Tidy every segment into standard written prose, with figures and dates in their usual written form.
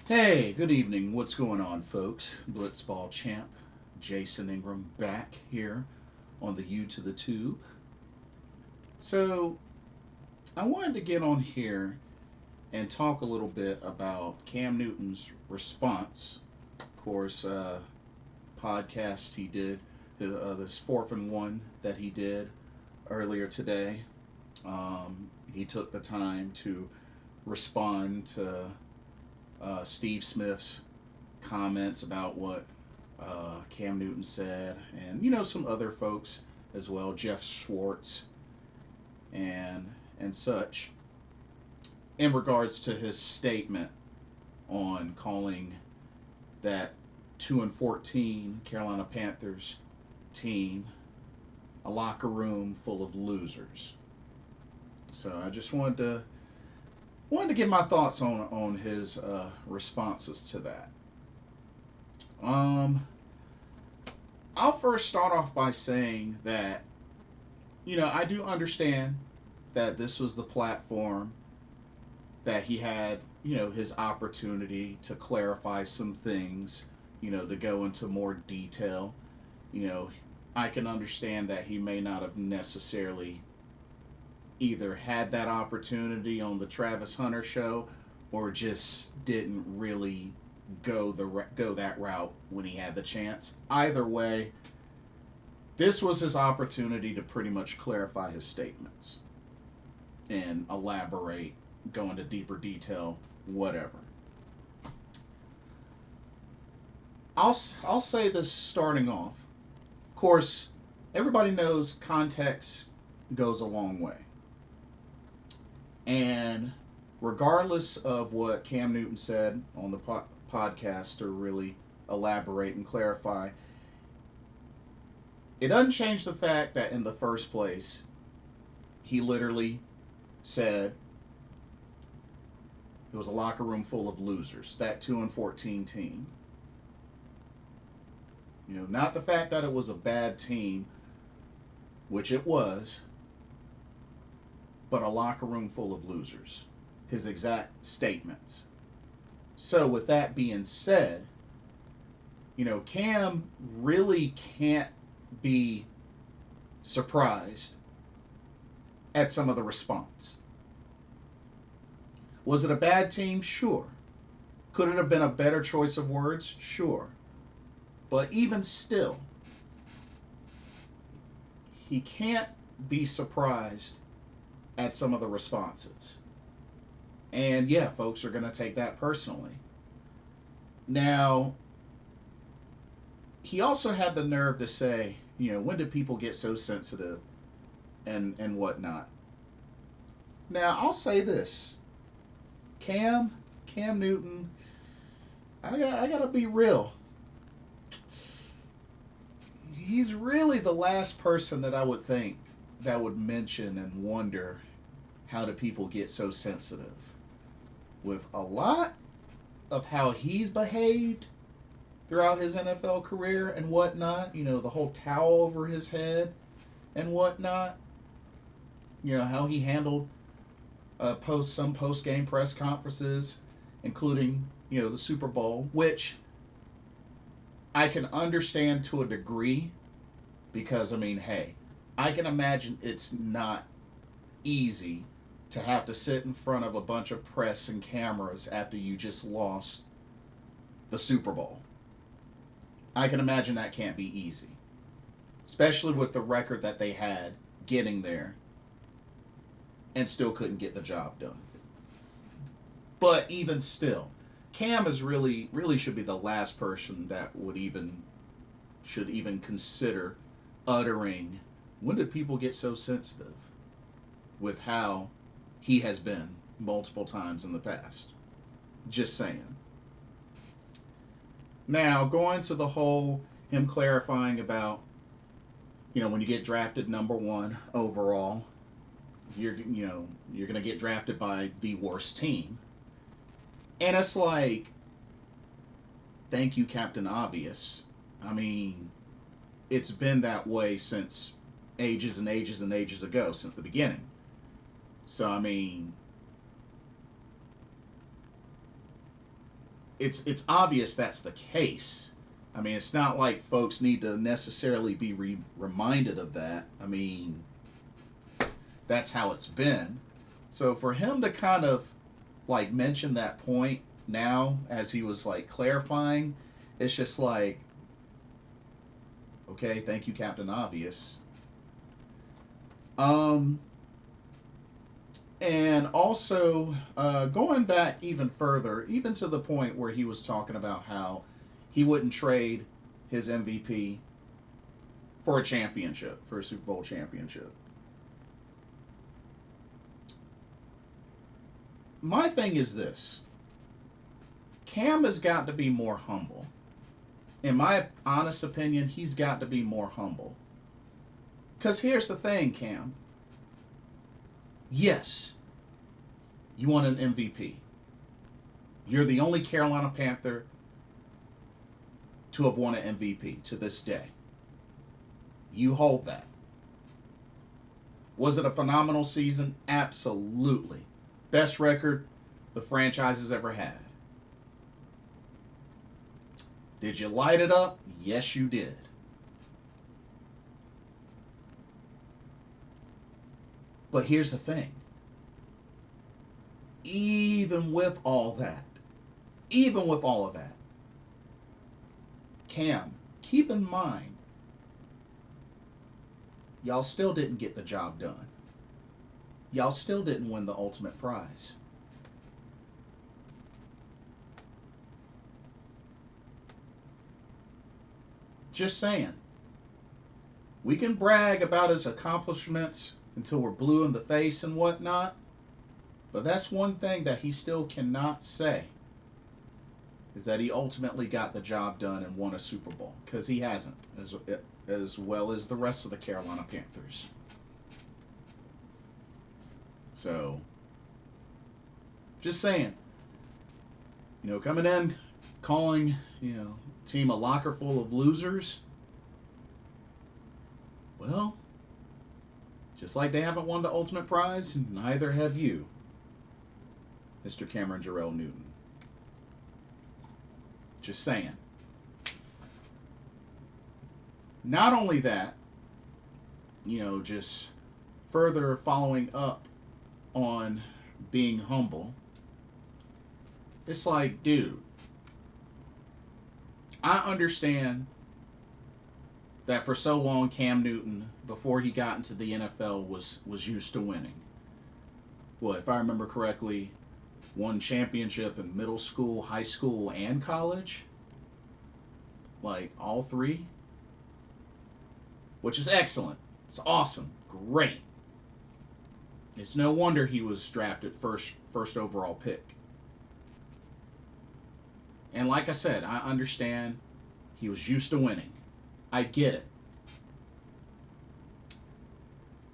Hey, good evening. What's going on, folks? Blitzball champ Jason Ingram back here on the U to the Tube. So, I wanted to get on here and talk a little bit about Cam Newton's response. Of course, podcast he did, this 4th and 1 that he did earlier today. He took the time to respond to Steve Smith's comments about what Cam Newton said, and some other folks as well, Jeff Schwartz and such, in regards to his statement on calling that 2-14 Carolina Panthers team a locker room full of losers. So I just wanted to get my thoughts on his responses to that. Um, I'll first start off by saying that I do understand that this was the platform that he had his opportunity to clarify some things, to go into more detail. You know, I can understand that he may not have necessarily either had that opportunity on the Travis Hunter show or just didn't really go that route when he had the chance. Either way, this was his opportunity to pretty much clarify his statements and elaborate, go into deeper detail, whatever. I'll say this starting off. Of course, everybody knows context goes a long way. And regardless of what Cam Newton said on the podcast to really elaborate and clarify, it doesn't change the fact that in the first place, he literally said it was a locker room full of losers, that 2-14 team. Not the fact that it was a bad team, which it was, but a locker room full of losers. His exact statements. So, with that being said, Cam really can't be surprised at some of the response. Was it a bad team? Sure. Could it have been a better choice of words? Sure. But even still, he can't be surprised at some of the responses. And yeah, folks are going to take that personally. Now, he also had the nerve to say, when did people get so sensitive and whatnot. Now, I'll say this. Cam Newton, I gotta be real. He's really the last person that I would think that would mention and wonder how do people get so sensitive. With a lot of how he's behaved throughout his NFL career and whatnot, the whole towel over his head and whatnot, how he handled some post game press conferences, including the Super Bowl, which I can understand to a degree because hey, I can imagine it's not easy to have to sit in front of a bunch of press and cameras after you just lost the Super Bowl. I can imagine that can't be easy, especially with the record that they had getting there and still couldn't get the job done. But even still, Cam is really should be the last person that should even consider uttering, when did people get so sensitive, with how he has been multiple times in the past. Just saying. Now, going to the whole him clarifying about, when you get drafted number 1 overall, you're going to get drafted by the worst team. And it's like, thank you, Captain Obvious. It's been that way since ages and ages and ages ago, since the beginning. So, it's obvious that's the case. I mean, it's not like folks need to necessarily be reminded of that. I mean, that's how it's been. So for him to kind of like mention that point now as he was like clarifying, it's just like, okay, thank you, Captain Obvious. And also, going back even further, even to the point where he was talking about how he wouldn't trade his MVP for a championship, for a Super Bowl championship. My thing is this: Cam has got to be more humble. In my honest opinion, he's got to be more humble. Because here's the thing, Cam. Yes, you won an MVP. You're the only Carolina Panther to have won an MVP to this day. You hold that. Was it a phenomenal season? Absolutely. Best record the franchise has ever had. Did you light it up? Yes, you did. But here's the thing. Even with all that, Cam, keep in mind, y'all still didn't get the job done. Y'all still didn't win the ultimate prize. Just saying. We can brag about his accomplishments until we're blue in the face and whatnot, but that's one thing that he still cannot say, is that he ultimately got the job done and won a Super Bowl, because he hasn't, as well as the rest of the Carolina Panthers. So, just saying, coming in, calling, team a locker full of losers, well, just like they haven't won the ultimate prize, neither have you, Mr. Cameron Jarrell Newton. Just saying. Not only that, just further following up on being humble, it's like, dude, I understand that for so long Cam Newton, before he got into the NFL, was used to winning. Well, if I remember correctly, won championship in middle school, high school, and college. Like, all three. Which is excellent. It's awesome. Great. It's no wonder he was drafted first overall pick. And like I said, I understand he was used to winning. I get it.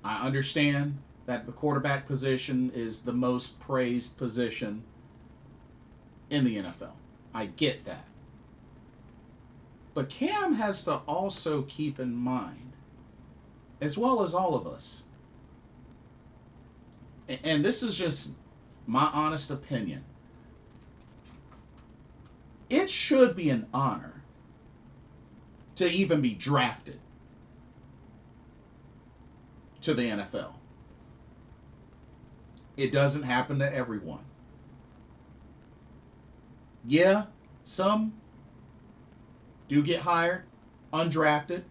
I understand that the quarterback position is the most praised position in the NFL. I get that. But Cam has to also keep in mind, as well as all of us, and this is just my honest opinion, it should be an honor to even be drafted to the NFL. It doesn't happen to everyone. Yeah, some do get hired undrafted.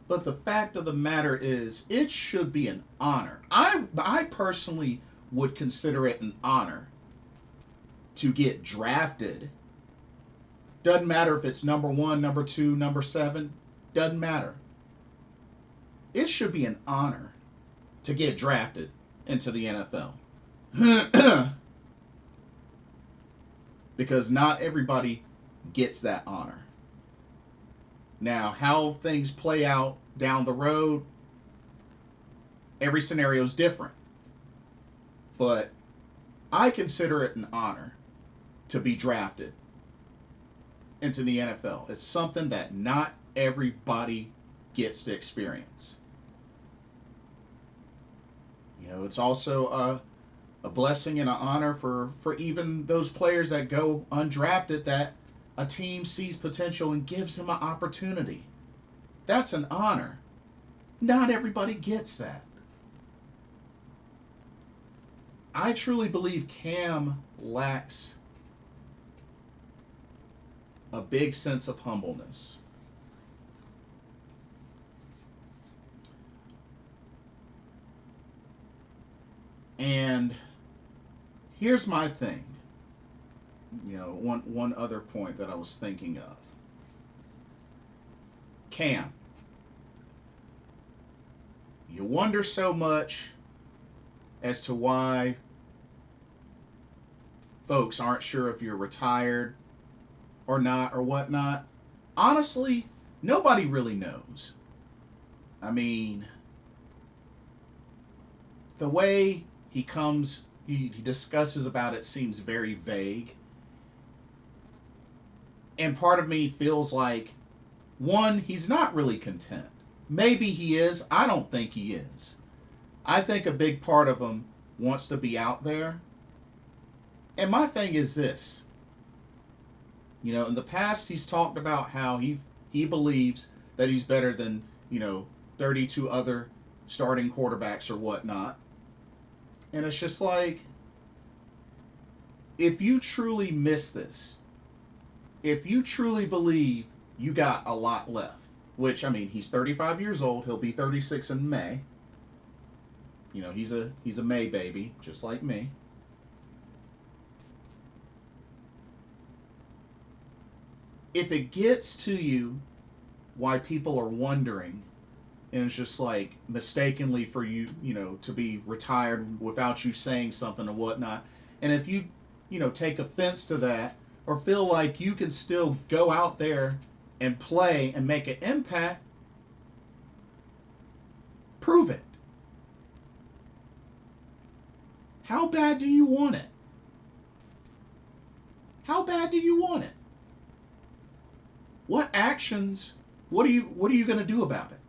But the fact of the matter is, it should be an honor. I personally would consider it an honor to get drafted. Doesn't matter if it's number 1, number 2, number 7. Doesn't matter. It should be an honor to get drafted into the NFL. Because not everybody gets that honor. Now, how things play out down the road, every scenario is different. But I consider it an honor to be drafted into the NFL. It's something that not everybody gets to experience. It's also a blessing and an honor for even those players that go undrafted that a team sees potential and gives them an opportunity. That's an honor. Not everybody gets that. I truly believe Cam lacks a big sense of humbleness. And here's my thing. One other point that I was thinking of. Cam, you wonder so much as to why folks aren't sure if you're retired or not or whatnot. Honestly, nobody really knows. I mean, the way he discusses about it seems very vague. And part of me feels like, one, he's not really content. Maybe he is. I don't think he is. I think a big part of him wants to be out there. And my thing is this. In the past, he's talked about how he believes that he's better than, 32 other starting quarterbacks or whatnot. And it's just like, if you truly miss this, if you truly believe you got a lot left, which, I mean, he's 35 years old. He'll be 36 in May. He's a May baby, just like me. If it gets to you why people are wondering, and it's just like mistakenly for you, to be retired without you saying something or whatnot, and if you, take offense to that or feel like you can still go out there and play and make an impact, prove it. How bad do you want it? How bad do you want it? What actions, what are you going to do about it?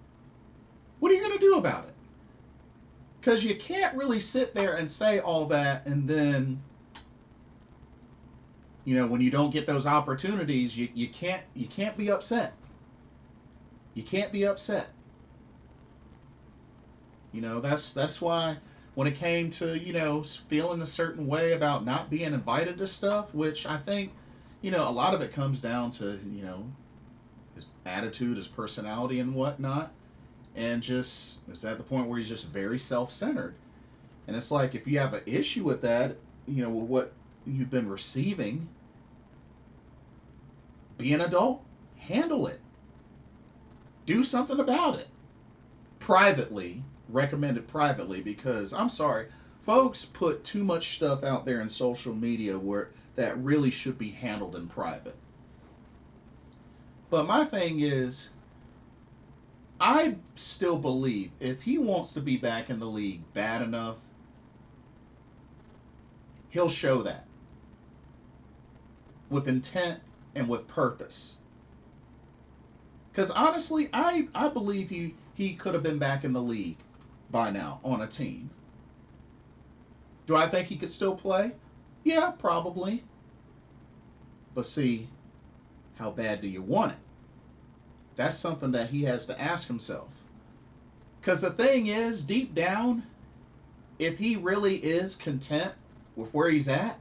What are you going to do about it? Because you can't really sit there and say all that and then, when you don't get those opportunities, you can't be upset. You can't be upset. That's why when it came to, feeling a certain way about not being invited to stuff, which I think, a lot of it comes down to, his attitude, his personality and whatnot. And just is at the point where he's just very self-centered. And it's like, if you have an issue with that, with what you've been receiving, be an adult, handle it, do something about it privately. Recommend it privately, because I'm sorry, folks put too much stuff out there in social media where that really should be handled in private. But my thing is, I still believe if he wants to be back in the league bad enough, he'll show that with intent and with purpose. Because honestly, I believe he could have been back in the league by now on a team. Do I think he could still play? Yeah, probably. But see, how bad do you want it? That's something that he has to ask himself. Because the thing is, deep down, if he really is content with where he's at,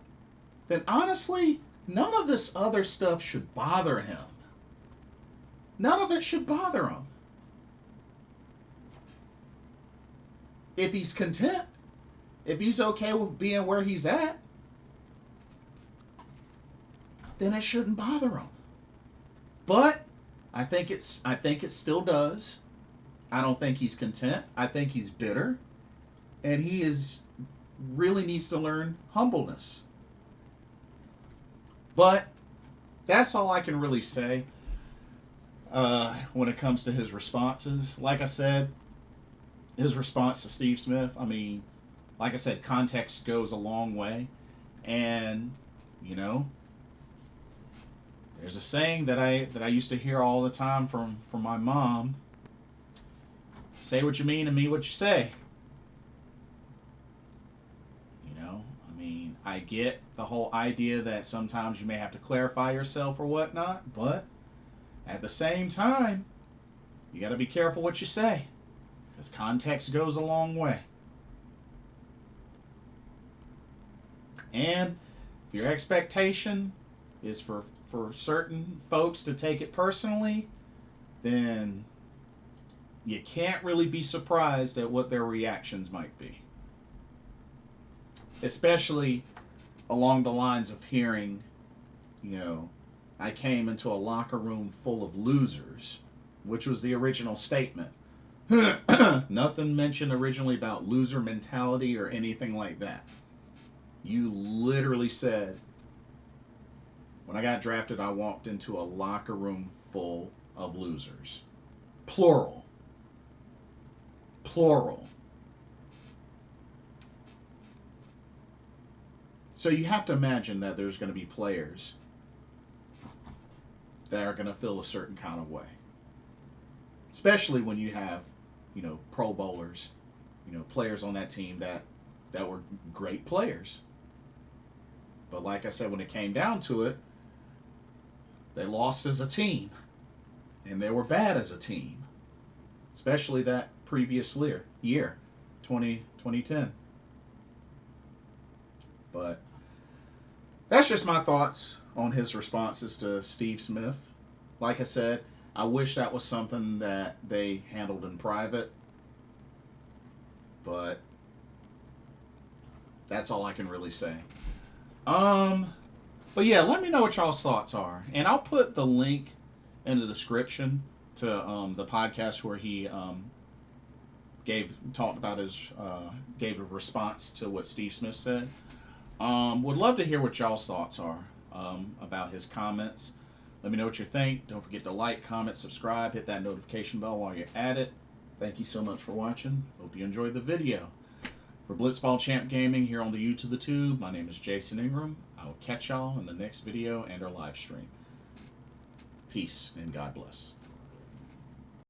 then honestly, none of this other stuff should bother him. None of it should bother him. If he's content, if he's okay with being where he's at, then it shouldn't bother him. But I think it still does. I don't think he's content. I think he's bitter. And he really needs to learn humbleness. But that's all I can really say when it comes to his responses. Like I said, his response to Steve Smith, I mean, like I said, context goes a long way. And, there's a saying that I used to hear all the time from my mom. Say what you mean and mean what you say. I get the whole idea that sometimes you may have to clarify yourself or whatnot, but at the same time, you got to be careful what you say, because context goes a long way. And if your expectation is for certain folks to take it personally, then you can't really be surprised at what their reactions might be. Especially along the lines of hearing, I came into a locker room full of losers, which was the original statement. Nothing mentioned originally about loser mentality or anything like that. You literally said, when I got drafted, I walked into a locker room full of losers. Plural. So you have to imagine that there's going to be players that are going to feel a certain kind of way. Especially when you have, Pro Bowlers, players on that team that were great players. But like I said, when it came down to it, they lost as a team. And they were bad as a team. Especially that previous year 2010. But that's just my thoughts on his responses to Steve Smith. Like I said, I wish that was something that they handled in private. But that's all I can really say. But yeah, let me know what y'all's thoughts are. And I'll put the link in the description to the podcast where he gave a response to what Steve Smith said. Would love to hear what y'all's thoughts are about his comments. Let me know what you think. Don't forget to like, comment, subscribe, hit that notification bell while you're at it. Thank you so much for watching. Hope you enjoyed the video. For Blitzball Champ Gaming here on the U to the Tube, my name is Jason Ingram. I will catch y'all in the next video and our live stream. Peace and God bless.